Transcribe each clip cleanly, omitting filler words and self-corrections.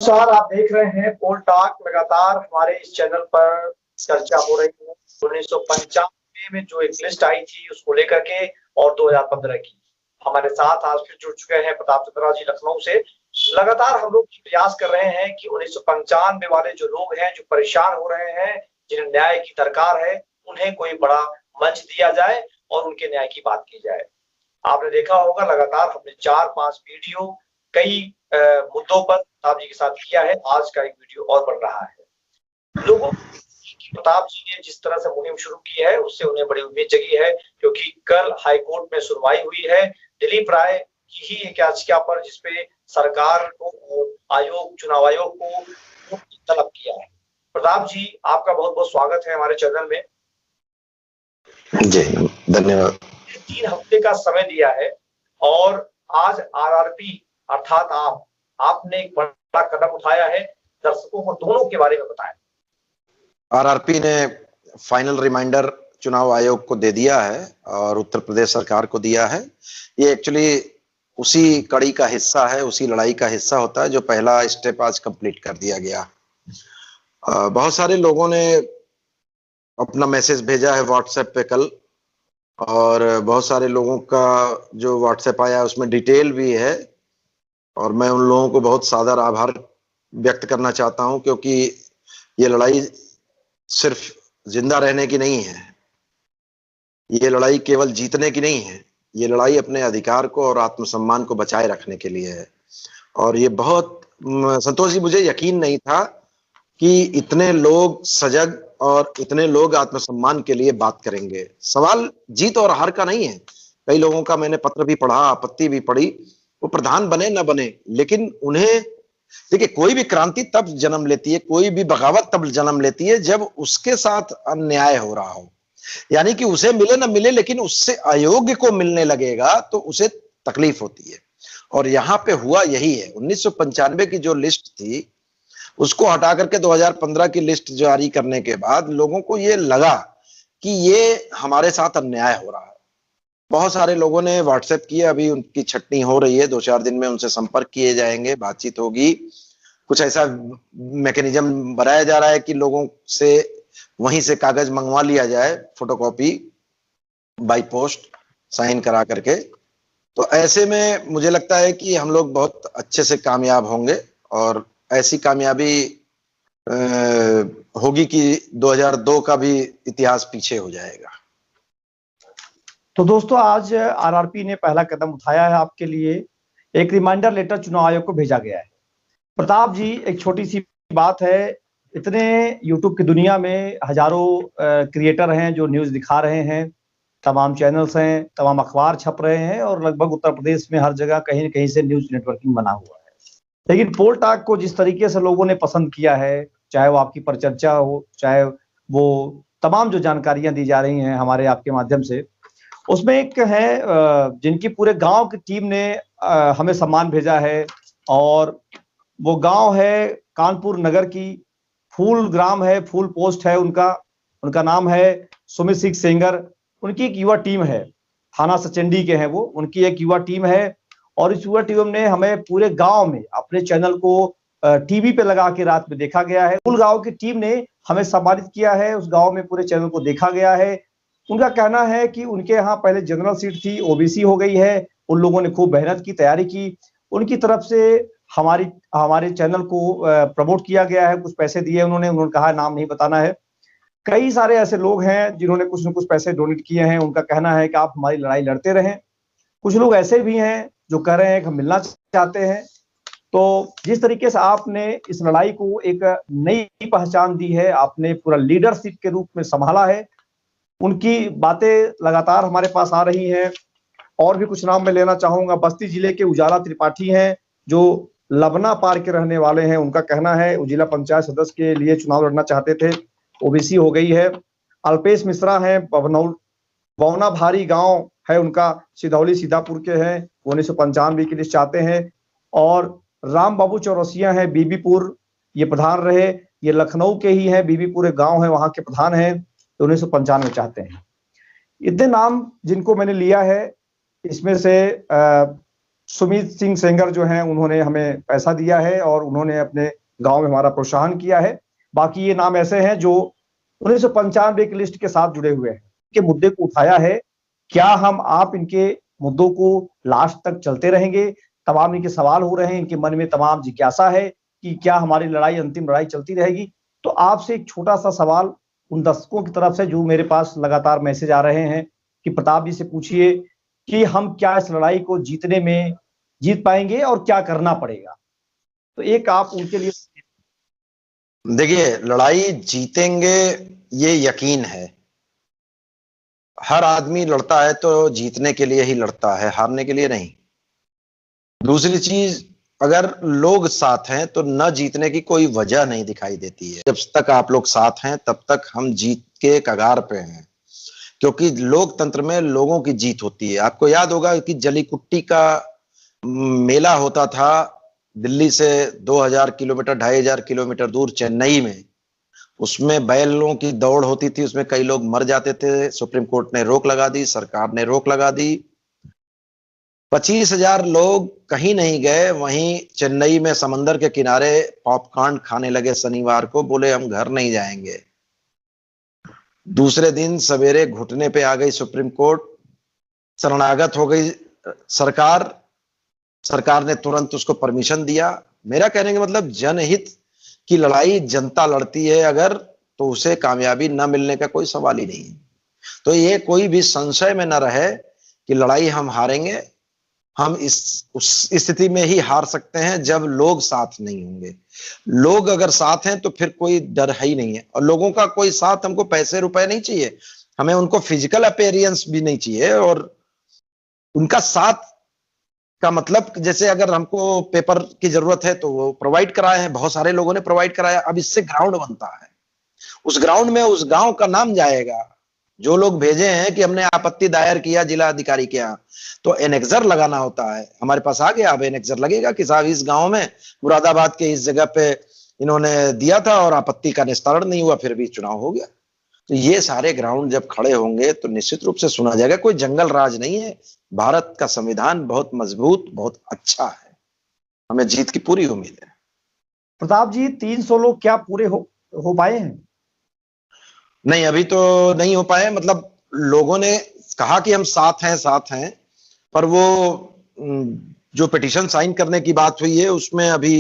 नमस्कार, आप देख रहे हैं पोल टॉक। लगातार हमारे इस चैनल पर चर्चा हो रही है 1995 में जो एक लिस्ट आई थी उसको लेकर के और 2015 की। हमारे साथ आज फिर जुड़ चुके हैं प्रताप चंद्रा जी लखनऊ से। लगातार हम लोग प्रयास कर रहे हैं कि 1995 वाले जो लोग हैं, जो परेशान हो रहे हैं, जिन्हें न्याय की दरकार है, उन्हें कोई बड़ा मंच दिया जाए और उनके न्याय की बात की जाए। आपने देखा होगा लगातार हमने 4-5 वीडियो कई मुद्दों पर प्रताप जी के साथ किया है। आज का एक वीडियो और बन रहा है। लोगों प्रताप जी ने जिस तरह से मुहिम शुरू की है उससे उन्हें बड़ी उम्मीद जगी है, क्योंकि कल हाईकोर्ट में सुनवाई हुई है दिलीप राय की ही एक याचिका पर, जिसपे सरकार को चुनाव आयोग को तलब किया है। प्रताप जी, आपका बहुत बहुत स्वागत है हमारे चैनल में। जी धन्यवाद। 3 हफ्ते का समय दिया है और आज आरआरपी अर्थात आपने एक बड़ा कदम उठाया है। दर्शकों को दोनों के बारे में बताएं। आरआरपी ने फाइनल रिमाइंडर चुनाव आयोग को दे दिया है और उत्तर प्रदेश सरकार को दिया है। ये एक्चुअली उसी कड़ी का हिस्सा है, उसी लड़ाई का हिस्सा होता है जो पहला स्टेप आज कंप्लीट कर दिया गया। बहुत सारे लोगों ने अपना मैसेज भेजा है व्हाट्सएप पे कल, और बहुत सारे लोगों का जो व्हाट्सएप आया उसमें डिटेल भी है, और मैं उन लोगों को बहुत सादर आभार व्यक्त करना चाहता हूं, क्योंकि ये लड़ाई सिर्फ जिंदा रहने की नहीं है, ये लड़ाई केवल जीतने की नहीं है, ये लड़ाई अपने अधिकार को और आत्मसम्मान को बचाए रखने के लिए है। और ये बहुत संतोष जी, मुझे यकीन नहीं था कि इतने लोग सजग और इतने लोग आत्मसम्मान के लिए बात करेंगे। सवाल जीत और हार का नहीं है। कई लोगों का मैंने पत्र भी पढ़ा, आपत्ति भी पढ़ी, वो प्रधान बने न बने, लेकिन उन्हें देखिए, कोई भी क्रांति तब जन्म लेती है, कोई भी बगावत तब जन्म लेती है जब उसके साथ अन्याय हो रहा हो। यानी कि उसे मिले न मिले, लेकिन उससे अयोग्य को मिलने लगेगा तो उसे तकलीफ होती है। और यहाँ पे हुआ यही है। 1995 की जो लिस्ट थी उसको हटा करके 2015 की लिस्ट जारी करने के बाद लोगों को ये लगा कि ये हमारे साथ अन्याय हो रहा है। बहुत सारे लोगों ने व्हाट्सएप किया, अभी उनकी छटनी हो रही है, 2-4 दिन में उनसे संपर्क किए जाएंगे, बातचीत होगी। कुछ ऐसा मैकेनिज्म बनाया जा रहा है कि लोगों से वहीं से कागज मंगवा लिया जाए, फोटोकॉपी बाय पोस्ट साइन करा करके। तो ऐसे में मुझे लगता है कि हम लोग बहुत अच्छे से कामयाब होंगे, और ऐसी कामयाबी होगी कि 2002 का भी इतिहास पीछे हो जाएगा। तो दोस्तों, आज आरआरपी ने पहला कदम उठाया है। आपके लिए एक रिमाइंडर लेटर चुनाव आयोग को भेजा गया है। प्रताप जी, एक छोटी सी बात है, इतने यूट्यूब की दुनिया में हजारों क्रिएटर हैं जो न्यूज दिखा रहे हैं, तमाम चैनल्स हैं, तमाम अखबार छप रहे हैं, और लगभग उत्तर प्रदेश में हर जगह कहीं न कहीं से न्यूज नेटवर्किंग बना हुआ है। लेकिन पोल टॉक को जिस तरीके से लोगों ने पसंद किया है, चाहे वो आपकी परिचर्चा हो, चाहे वो तमाम जो जानकारियां दी जा रही हैं हमारे आपके माध्यम से, उसमें एक है जिनकी पूरे गांव की टीम ने हमें सम्मान भेजा है, और वो गांव है कानपुर नगर की, फूल ग्राम है, फूल पोस्ट है उनका नाम है सुमित सिंह सेंगर। उनकी एक युवा टीम है, थाना सचंडी के हैं वो, उनकी एक युवा टीम है, और इस युवा टीम ने हमें पूरे गांव में अपने चैनल को टीवी पे लगा के रात में देखा गया है। फूल गांव की टीम ने हमें सम्मानित किया है, उस गांव में पूरे चैनल को देखा गया है। उनका कहना है कि उनके यहाँ पहले जनरल सीट थी, ओबीसी हो गई है, उन लोगों ने खूब मेहनत की, तैयारी की, उनकी तरफ से हमारे चैनल को प्रमोट किया गया है, कुछ पैसे दिए उन्होंने कहा नाम नहीं बताना है। कई सारे ऐसे लोग हैं जिन्होंने कुछ न कुछ पैसे डोनेट किए हैं। उनका कहना है कि आप हमारी लड़ाई लड़ते रहें। कुछ लोग ऐसे भी हैं जो कह रहे हैं कि हम मिलना चाहते हैं। तो जिस तरीके से आपने इस लड़ाई को एक नई पहचान दी है, आपने पूरा लीडरशिप के रूप में संभाला है, उनकी बातें लगातार हमारे पास आ रही हैं। और भी कुछ नाम मैं लेना चाहूंगा। बस्ती जिले के उजाला त्रिपाठी हैं, जो लबना पार के रहने वाले हैं। उनका कहना है वो जिला पंचायत सदस्य के लिए चुनाव लड़ना चाहते थे, ओबीसी हो गई है। अल्पेश मिश्रा हैं, बवना भारी गांव है उनका, सिधौली सीतापुर के हैं, 1995 की लिस्ट चाहते हैं। और राम बाबू चौरसिया हैं, बीबीपुर, ये प्रधान रहे, ये लखनऊ के ही हैं, बीबीपुर एक गांव है वहां के प्रधान हैं, 1995 चाहते हैं। इतने नाम जिनको मैंने लिया है, इसमें से सुमित सिंह सेंगर जो हैं उन्होंने हमें पैसा दिया है और उन्होंने अपने गांव में हमारा प्रोत्साहन किया है। बाकी ये नाम ऐसे हैं जो 1995 की लिस्ट के साथ जुड़े हुए हैं, के मुद्दे को उठाया है। क्या हम आप इनके मुद्दों को लास्ट तक चलते रहेंगे? तमाम इनके सवाल हो रहे हैं, इनके मन में तमाम जिज्ञासा है कि क्या हमारी लड़ाई, अंतिम लड़ाई चलती रहेगी। तो आपसे एक छोटा सा सवाल उन दर्शकों की तरफ से जो मेरे पास लगातार मैसेज आ रहे हैं कि प्रताप जी से पूछिए कि हम क्या इस लड़ाई को जीतने में जीत पाएंगे और क्या करना पड़ेगा। तो एक आप उनके लिए। देखिए, लड़ाई जीतेंगे ये यकीन है। हर आदमी लड़ता है तो जीतने के लिए ही लड़ता है, हारने के लिए नहीं। दूसरी चीज, अगर लोग साथ हैं तो न जीतने की कोई वजह नहीं दिखाई देती है। जब तक आप लोग साथ हैं तब तक हम जीत के कगार पे हैं, क्योंकि लोकतंत्र में लोगों की जीत होती है। आपको याद होगा कि जलीकुट्टी का मेला होता था दिल्ली से 2000 किलोमीटर 2500 किलोमीटर दूर चेन्नई में। उसमें बैलों की दौड़ होती थी, उसमें कई लोग मर जाते थे। सुप्रीम कोर्ट ने रोक लगा दी, सरकार ने रोक लगा दी। 25,000 लोग कहीं नहीं गए, वहीं चेन्नई में समंदर के किनारे पॉपकॉर्न खाने लगे। शनिवार को बोले हम घर नहीं जाएंगे। दूसरे दिन सवेरे घुटने पे आ गई सुप्रीम कोर्ट, शरणागत हो गई सरकार। सरकार ने तुरंत उसको परमिशन दिया। मेरा कहने का मतलब, जनहित की लड़ाई जनता लड़ती है अगर, तो उसे कामयाबी न मिलने का कोई सवाल ही नहीं है। तो ये कोई भी संशय में न रहे कि लड़ाई हम हारेंगे। हम उस स्थिति में ही हार सकते हैं जब लोग साथ नहीं होंगे। लोग अगर साथ हैं तो फिर कोई डर है ही नहीं है। और लोगों का कोई साथ हमको पैसे रुपए नहीं चाहिए, हमें उनको फिजिकल अपीयरेंस भी नहीं चाहिए। और उनका साथ का मतलब, जैसे अगर हमको पेपर की जरूरत है तो वो प्रोवाइड कराए हैं, बहुत सारे लोगों ने प्रोवाइड कराया। अब इससे ग्राउंड बनता है, उस ग्राउंड में उस गांव का नाम जाएगा। जो लोग भेजे हैं कि हमने आपत्ति दायर किया जिला अधिकारी के यहाँ, तो एनेक्सर लगाना होता है। हमारे पास आ गया, अब एनेक्सर लगेगा कि साहब इस गांव में मुरादाबाद के इस जगह पे इन्होंने दिया था और आपत्ति का निस्तारण नहीं हुआ, फिर भी चुनाव हो गया। तो ये सारे ग्राउंड जब खड़े होंगे तो निश्चित रूप से सुना जाएगा। कोई जंगल राज नहीं है। भारत का संविधान बहुत मजबूत, बहुत अच्छा है। हमें जीत की पूरी उम्मीद है। प्रताप जी, 300 लोग क्या पूरे हो पाए हैं? नहीं, अभी तो नहीं हो पाए। मतलब लोगों ने कहा कि हम साथ हैं, पर वो जो पिटीशन साइन करने की बात हुई है उसमें अभी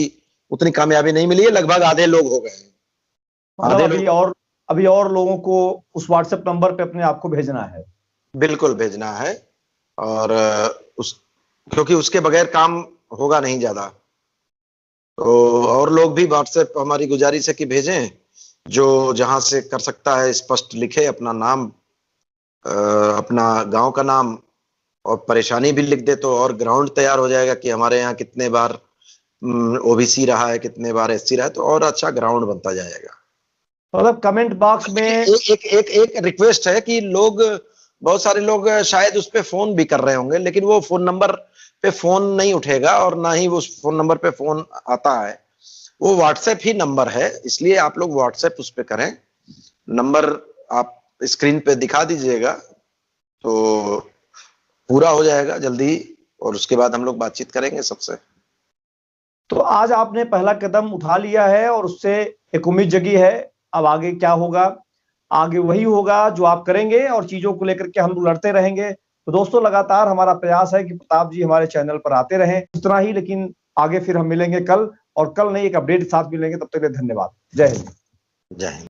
उतनी कामयाबी नहीं मिली है। लगभग आधे लोग हो गए हैं। अभी और लोगों को उस व्हाट्सएप नंबर पे अपने आप को भेजना है। बिल्कुल भेजना है। और क्योंकि उसके बगैर काम होगा नहीं ज्यादा। तो और लोग भी व्हाट्सएप, हमारी गुजारिश है कि भेजें, जो जहां से कर सकता है स्पष्ट लिखे अपना नाम, अपना गांव का नाम और परेशानी भी लिख दे, तो और ग्राउंड तैयार हो जाएगा कि हमारे यहाँ कितने बार ओबीसी रहा है, कितने बार एससी रहा है, तो और अच्छा ग्राउंड बनता जाएगा। मतलब कमेंट बॉक्स में एक रिक्वेस्ट है कि लोग, बहुत सारे लोग शायद उस पे फोन भी कर रहे होंगे, लेकिन वो फोन नंबर पे फोन नहीं उठेगा और ना ही उस फोन नंबर पे फोन आता है। वो व्हाट्सएप ही नंबर है, इसलिए आप लोग व्हाट्सएप उस पे करें। नंबर आप स्क्रीन पे दिखा दीजिएगा तो पूरा हो जाएगा जल्दी, और उसके बाद हम लोग बातचीत करेंगे सबसे। तो आज आपने पहला कदम उठा लिया है और उससे एक उम्मीद जगी है। अब आगे क्या होगा? आगे वही होगा जो आप करेंगे और चीजों को लेकर के हम लोग लड़ते रहेंगे। तो दोस्तों, लगातार हमारा प्रयास है कि प्रताप जी हमारे चैनल पर आते रहें इतना ही, लेकिन आगे फिर हम मिलेंगे कल, और कल नई एक अपडेट के साथ मिलेंगे। तब तक के लिए धन्यवाद। जय हिंद। जय हिंद।